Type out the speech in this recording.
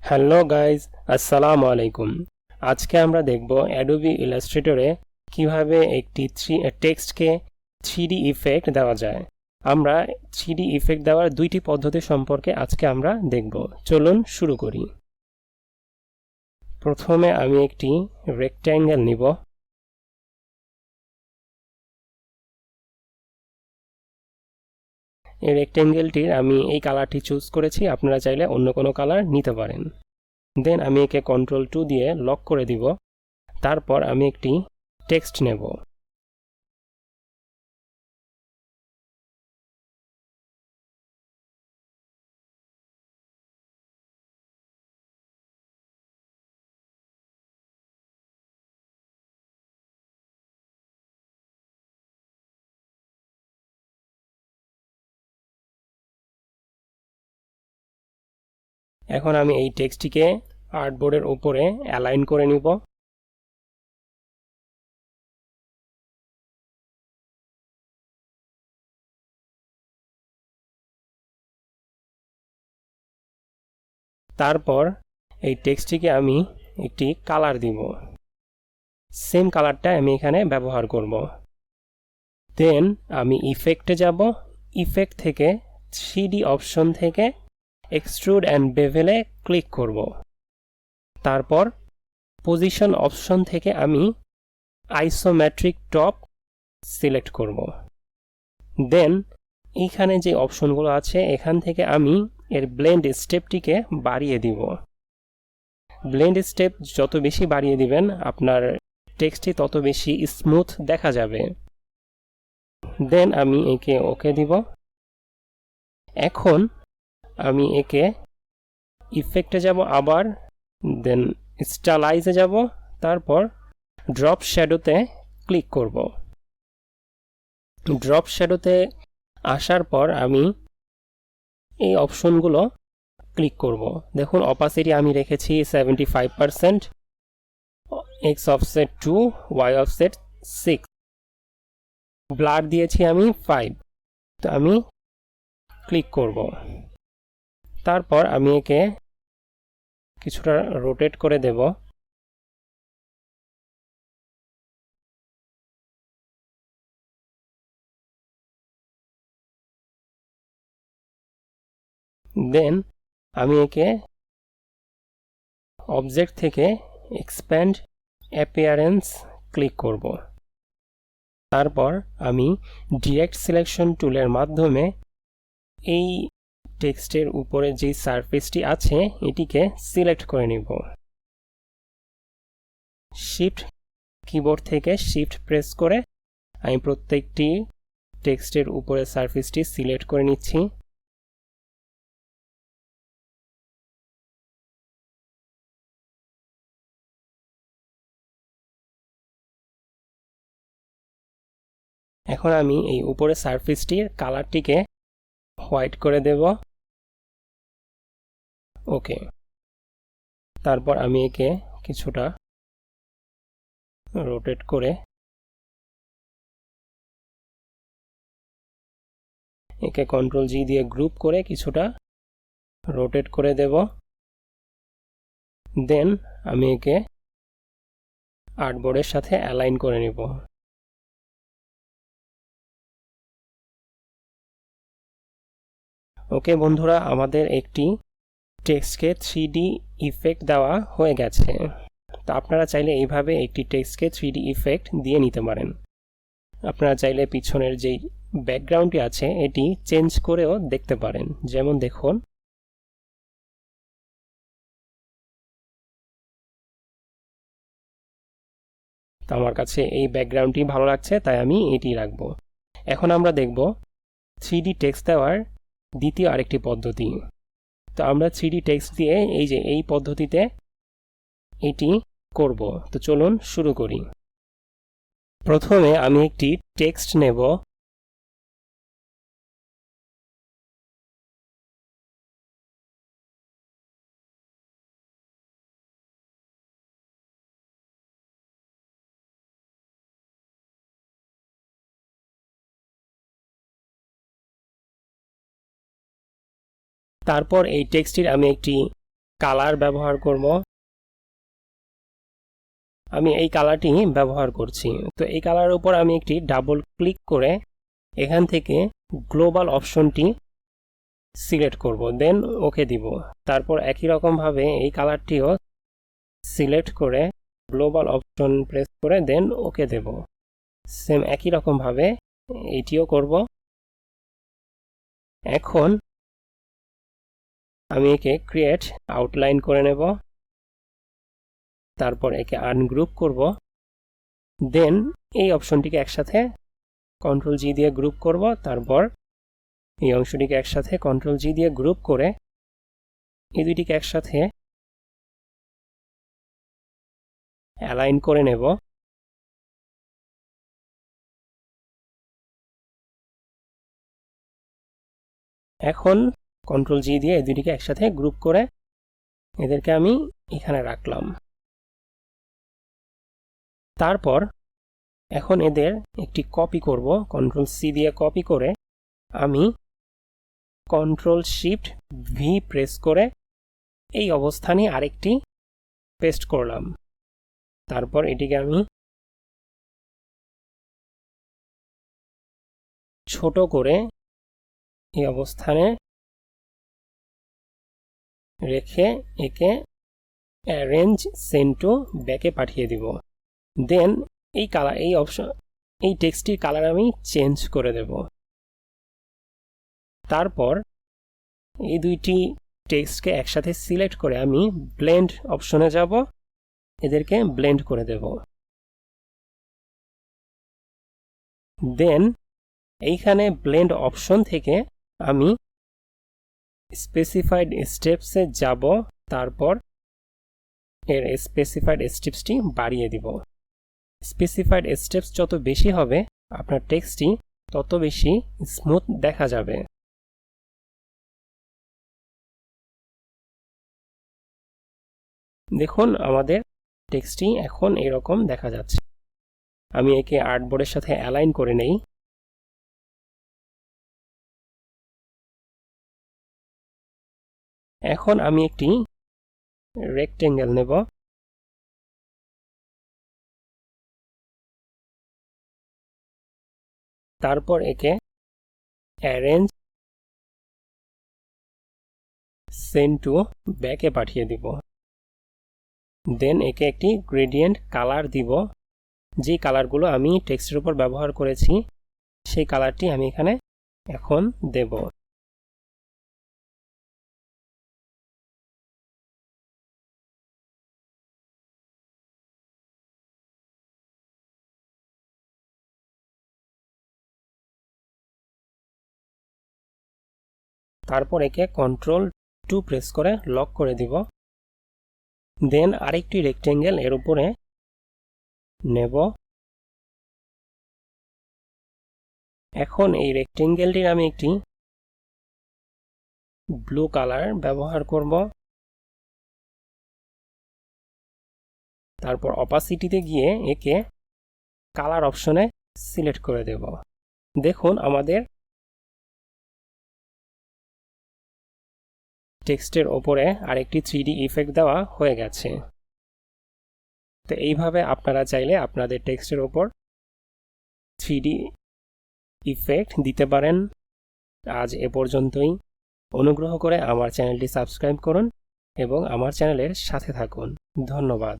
Hello guys, আসসালামু আলাইকুম। আজকে আমরা দেখব অ্যাডোবি ইলাস্ট্রেটরে কিভাবে একটি টেক্সটকে 3D ইফেক্ট দেওয়া যায়। আমরা 3D ইফেক্ট দেওয়ার দুইটি পদ্ধতি সম্পর্কে আজকে আমরা দেখব। চলুন শুরু করি। প্রথমে আমি একটি রেক্ট্যাঙ্গেল নিব। এই রেক্ট্যাঙ্গেলটির আমি এই কালারটি চুজ করেছি, আপনারা চাইলে অন্য কোনো কালার নিতে পারেন। দেন আমি একে Ctrl+2 দিয়ে লক করে দিব। তারপর আমি একটি টেক্সট নেব। এখন আমি এই টেক্সটটিকে আর্টবোর্ডের উপরে অ্যালাইন করে নিব। তারপর এই টেক্সটটিকে আমি একটি কালার দিব। সেম কালারটা আমি এখানে ব্যবহার করব। দেন আমি ইফেক্টে যাব। ইফেক্ট থেকে 3D অপশন থেকে এক্সট্রুড অ্যান্ড বেভেলে ক্লিক করব। তারপর পজিশন অপশন থেকে আমি আইসোমেট্রিক টপ সিলেক্ট করব। দেন এইখানে যে অপশনগুলো আছে এখান থেকে আমি এর ব্লেন্ড স্টেপটিকে বাড়িয়ে দিব। ব্লেন্ড স্টেপ যত বেশি বাড়িয়ে দিবেন আপনার টেক্সটটি তত বেশি স্মুথ দেখা যাবে। দেন আমি একে ওকে দিব। এখন আমি একে ইফেক্টে যাব, আবার দেন স্টাইলাইজে যাব, তারপর ড্রপ শ্যাডোতে ক্লিক করব। ড্রপ শ্যাডোতে আসার পর আমি এই অপশনগুলো ক্লিক করব। দেখুন অপাসিটি আমি রেখেছি 75%, X offset 2, Y offset 6, blur দিয়েছি আমি 5। তো আমি ক্লিক করব। তারপর আমি একে কিছুটা রোটেট করে দেব। দেন আমি একে অবজেক্ট থেকে এক্সপ্যান্ড অ্যাপিয়ারেন্স ক্লিক করব। তারপর আমি ডিরেক্ট সিলেকশন টুলের মাধ্যমে এই টেক্সটের উপরে যে সারফেসটি আছে এটিকে সিলেক্ট করে নিব। শিফট কিবোর্ড থেকে শিফট প্রেস করে আমি প্রত্যেকটি টেক্সটের উপরে সারফেসটি সিলেক্ট করে নিচ্ছি। এখন আমি এই উপরে সারফেসটির কালারটিকে হোয়াইট করে দেব। ওকে। তারপর আমি একে কিছুটা রোটেট করে একে Ctrl+G দিয়ে গ্রুপ করে কিছুটা রোটেট করে দেব। দেন আমি একে আর্টবোর্ডের সাথে অ্যালাইন করে নেব। ওকে বন্ধুরা, আমাদের একটি টেক্সটকে 3D ইফেক্ট দেওয়া হয়ে গেছে। তো আপনারা চাইলে এইভাবে একটি টেক্সটকে 3D ইফেক্ট দিয়ে নিতে পারেন। আপনারা চাইলে পিছনের যেই ব্যাকগ্রাউন্ডটি আছে এটি চেঞ্জ করেও দেখতে পারেন। যেমন দেখুন, তো আমার কাছে এই ব্যাকগ্রাউন্ডটি ভালো লাগছে তাই আমি এটি রাখবো। এখন আমরা দেখব 3D টেক্সট দেওয়ার দ্বিতীয় আরেকটি পদ্ধতি। তো আমরা 3D টেক্সট দিয়ে এই পদ্ধতিতে এটি করব। তো চলুন শুরু করি। প্রথমে আমি একটি টেক্সট নেব। তারপর এই টেক্সটটির আমি একটি কালার ব্যবহার করব। আমি এই কালারটি ব্যবহার করছি। তো এই কালারের উপর আমি একটি ডাবল ক্লিক করে এখান থেকে গ্লোবাল অপশনটি সিলেক্ট করব, দেন ওকে দিব। তারপর একই রকমভাবে এই কালারটিও সিলেক্ট করে গ্লোবাল অপশন প্রেস করে দেন ওকে দেব। সেম একই রকমভাবে এইটিও করব। এখন আমি একে ক্রিয়েট আউটলাইন করে নেব, তারপর একে আনগ্রুপ করব, দেন এই অপশনটিকে একসাথে কন্ট্রোল জি দিয়ে গ্রুপ করব। তারপর এই অংশটিকে একসাথে কন্ট্রোল জি দিয়ে গ্রুপ করে এই দুইটিকে একসাথে অ্যালাইন করে নেব। এখন কন্ট্রোল জি দিয়ে এই দুইটিকে একসাথে গ্রুপ করে এদেরকে আমি এখানে রাখলাম। তারপর এখন এদের একটি কপি করব, কন্ট্রোল সি দিয়ে কপি করে আমি কন্ট্রোল শিফট ভি প্রেস করে এই অবস্থানে আরেকটি পেস্ট করলাম। তারপর এটিকে আমি ছোট করে এই অবস্থানে রেখে একে অ্যারেঞ্জ সেন্ড টু ব্যাকে পাঠিয়ে দিব। দেন এই কালার এই অপশন এই টেক্সটটির কালার আমি চেঞ্জ করে দেব। তারপর এই দুইটি টেক্সটকে একসাথে সিলেক্ট করে আমি ব্লেন্ড অপশনে যাব, এদেরকে ব্লেন্ড করে দেব। দেন এইখানে ব্লেন্ড অপশন থেকে আমি স্পেসিফাইড স্টেপসে যাব, তারপর এর স্পেসিফাইড স্টেপসটি বাড়িয়ে দিব। স্পেসিফাইড স্টেপস যত বেশি হবে আপনার টেক্সটটি তত বেশি স্মুথ দেখা যাবে। দেখুন আমাদের টেক্সটটি এখন এরকম দেখা যাচ্ছে। আমি একে আর্টবোর্ডের সাথে অ্যালাইন করে নেই। এখন আমি একটি রেক্টেঙ্গেল নেব, তারপর একে অ্যারেঞ্জ সেন্ড টু ব্যাকে পাঠিয়ে দিব। দেন একে একটি গ্রেডিয়েন্ট কালার দিব, যে কালারগুলো আমি টেক্সটের উপর ব্যবহার করেছি সেই কালারটি আমি এখানে এখন দেব। তারপর একে কন্ট্রোল টু প্রেস করে লক করে দিব। দেন আরেকটি রেক্টেঙ্গেল এর উপরে নেব। এখন এই রেক্টেঙ্গেলটির আমি একটি ব্লু কালার ব্যবহার করব। তারপর অপাসিটিতে গিয়ে একে কালার অপশনে সিলেক্ট করে দেব। দেখুন আমাদের টেক্সটের ওপরে আরেকটি 3D ইফেক্ট দেওয়া হয়ে গেছে। তো এইভাবে আপনারা চাইলে আপনাদের টেক্সটের ওপর 3D ইফেক্ট দিতে পারেন। আজ এ পর্যন্তই। অনুগ্রহ করে আমার চ্যানেলটি সাবস্ক্রাইব করুন এবং আমার চ্যানেলের সাথে থাকুন। ধন্যবাদ।